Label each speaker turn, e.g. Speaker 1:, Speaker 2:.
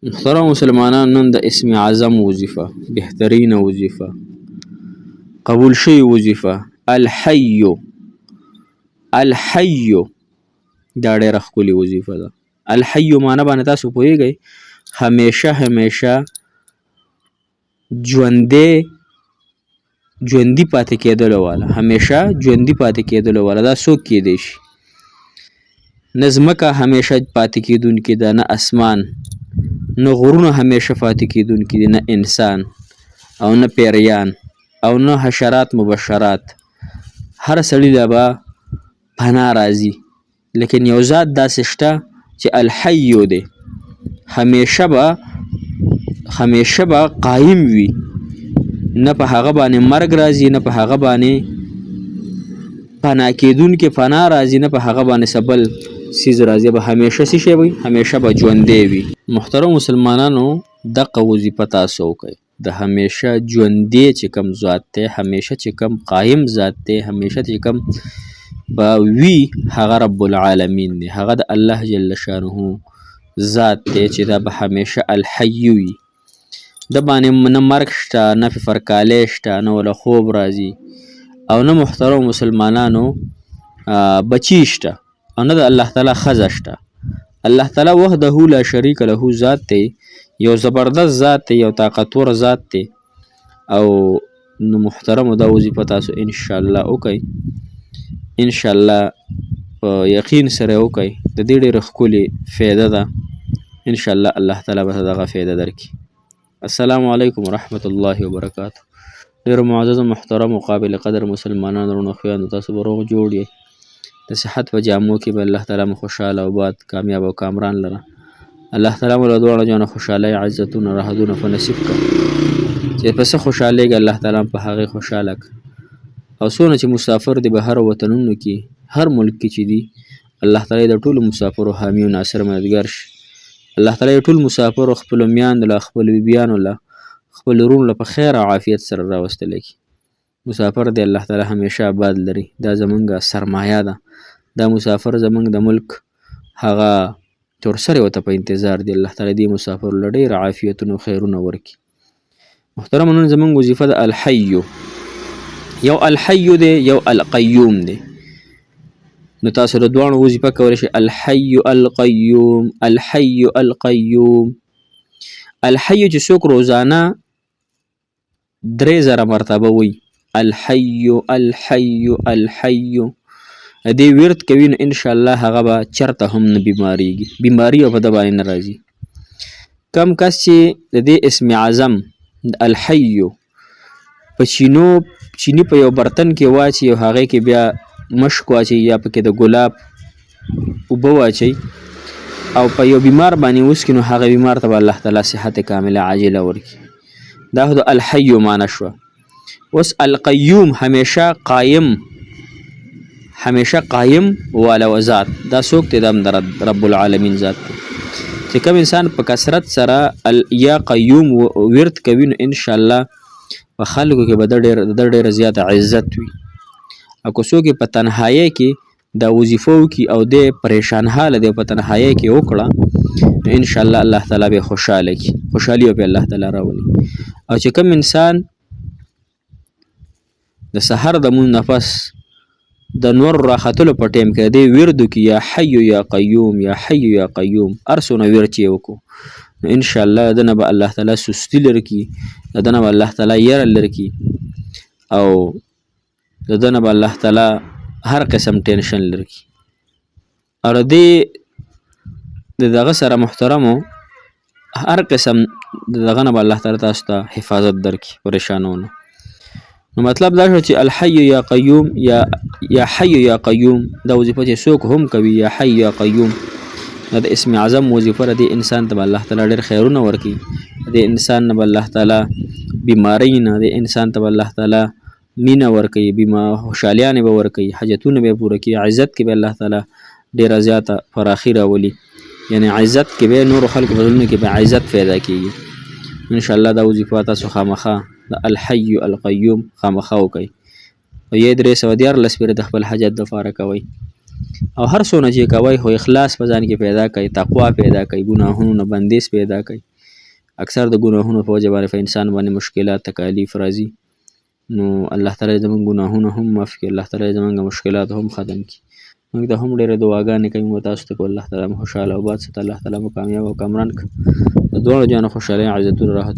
Speaker 1: محترم مسلمانان، نن د اسم اعظم وظیفه، بهترین وظیفه، قبول شوی وظیفه الحی. الحی دا ډیره ښکلې وظیفه ده. الحی معنی باندې تاسو پوهیږئ؟ همیشه همیشه ژوندي پاتې کېدلو والا، همیشه ژوندي پاتې کېدلو والا. دا څوک کېدی شي؟ نه ځمکه همیشه پاتې کېدونکې ده، نه اسمان، نه غرونه همیشه پاتې کېدونکي دي، نه انسان او نه پیریان او نه حشرات مبشرات. هر سړي له به پناه راځي، لیکن یو ذات داسې شته چې الحی دی، همیشه به قایم وي، نه په هغه باندې مرګ راځي، نه په هغه باندې پناه کېدونکې پناه راځي، نه په هغه باندې سبل سیز راځي. به همیشه څه شی وي؟ همیشه به ژوندی وي. محترم مسلمانانو، دغه وظیفه تاسو وکړئ. د همیشه ژوندی چې کوم ذات دی، همیشه چې کوم قایم ذات دی، همیشه چې کوم به وي، هغه رب العالمین دی. هغه د الله جل شانه ذات دی چې دا به همیشه الحی وي. د باندې نه مرګ شته، نه فکرکالی شته، نه ولا خوب راځي، او نه محترم مسلمانانو بچی شته، او نه د الله تعالی ښځه شته. الله تعالی وحده لا شریک له ذات دی، یو زبردست ذات دی، یو طاقتور ذات دی. او نو محترمو دا وظیفه تاسو انشاءالله وکئ، انشاءالله په یقین سره وکئ. د دې ډېره ښکلې فایده ده، انشاءالله الله تعالی به دغه فایده درکړي. السلام علیکم ورحمة الله وبرکاته. ډېر معزز محترم او قابل قدر مسلمانانو وروڼو خویندو، تاسو به روغ جوړ یئ. د صحت په جامو کې به الله تعالی مو خوشحاله او باد کامیاب او کامران لره. الله تعالی مو له دواړو جانو خوشحالۍ، عزتونه، راحتونه په نصیب کړه. چې په څه خوشحالېږي الله تعالی په هغې خوشحاله کړه. او څونه چې مسافر دي بهر وطنونو کې، هر ملک کې چې دي، الله تعالی د ټولو مسافرو حامي او ناصر مددګار شي. الله تعالی ټول مسافرو خپلو میاندو له، خپلو بیبیانو له، خپلو وروڼو له په خیر او عافیت سره راوستلی کړي. مسافر دی الله تعالی همیشه آباد لري. دا زمونږ سرمایه ده. دا مسافر زمونږ د ملک هغه تورسرې ورته په انتظار دی. الله تعالی دې مسافر له ډېر عافیتونو خیرونه ورکړي. محترمو، نن زمونږ وظیفه د الحی. یو الحی دی، یو القیوم دی. نو تاسو د دواړو وظیفه کولی شئ. الحی القیوم، الحی القیوم. الحی چې څوک روزانه 3000 مرتبه وایي الحی الحی الحی، دې ورد کوي، نو انشاءالله هغه به چرته هم نه بیماریږي، بیماري به په ده باندې نه راځي. کم کس چې د دې اسم اعظم الحی په چینی په یو برتن کې واچي، او هغې کې بیا مشک واچي، یا پکې د ګلاب اوبه واچي، او په یو بیمار باندې وڅکي، نو هغه بیمار ته به الله تعالی صحت کامله عاجله ورکړي. دا خو د الحی معنی شوه. اوس القیوم همیشه قایم والا ذات. دا څوک دی؟ دا رب العالمین ذات دی. چې کوم انسان په کثرت سره یا قیوم ورد کوي، نو انشاءالله په خلکو کې به د ډېره زیاته عزت وي. او که څوک په تنهایۍ کې دا وظیفه وکړي او دی پریشان حاله دی، په تنهایۍ کې وکړه، نو انشاءالله الله تعالی به خوشحاله کړي، خوشحالي به الله تعالی راولي. او چې کوم انسان د سحر د مونځ نه پس د نور راختلو په ټیم کې دی ورد وکړي یا حی یا قیوم، یا حی یا قیوم، هر څونه ورد چې یې وکړو، نو انشاءالله د نه به الله تعالی سستی لرې کړي، د ده نه به الله تعالی یره لرې کړي، او د ده نه به الله تعالی هر قسم ټینشن لرې کړي. او د دې د دغه سره محترمو هر قسم د دغه نه به الله تعالی تاسو ته حفاظت درکړي، پریشانونو. نو مطلب دا شو چې الحی یا قیوم، یا حی یا قیوم، دا وظیفه چې څوک هم کوي، یا حی یا قیوم، دا د اسم اعظم وظیفه ده. دې انسان ته به الله تعالی ډېر خیرونه ورکړي، دې انسان نه به الله تعالی بیماری نه، دې انسان ته به الله تعالی مینه ورکوي، خوشحالیانې به ورکوي، حاجتونه به یې پوره کړي، عزت کې به الله تعالی ډېره زیاته فراخي راولي. یعنې عزت کې به نورو خلکو په زړونو کې به عزت پیدا کېږي. انشاءالله دا وظیفه تاسو خامخا د الحی القیوم خامخا وکئ، او یې 314 پېره د خپل حاجت دپاره کوئ. او هر څونه چې کوئ خو اخلاص په ځان کې پیدا کړئ، تقوا پیدا کړئ، ګناهونو نه بندیز پیدا کړئ. اکثر د ګناهونو په وجه باندې په انسان باندې مشکلات تکالیف راځي نو الله تعالی زموږ ګناهونه هم معاف کړي الله تعالی زموږ مشکلات هم ختم کړي موږ ته هم ډېرې دعاګانې کوي موږ تاسو ته الله تعالی مو خوشحاله او باد ساته الله تعالی مو کامیاب او کامران کړه د دواړو جانو خوشحالۍ عزتونه راحتونه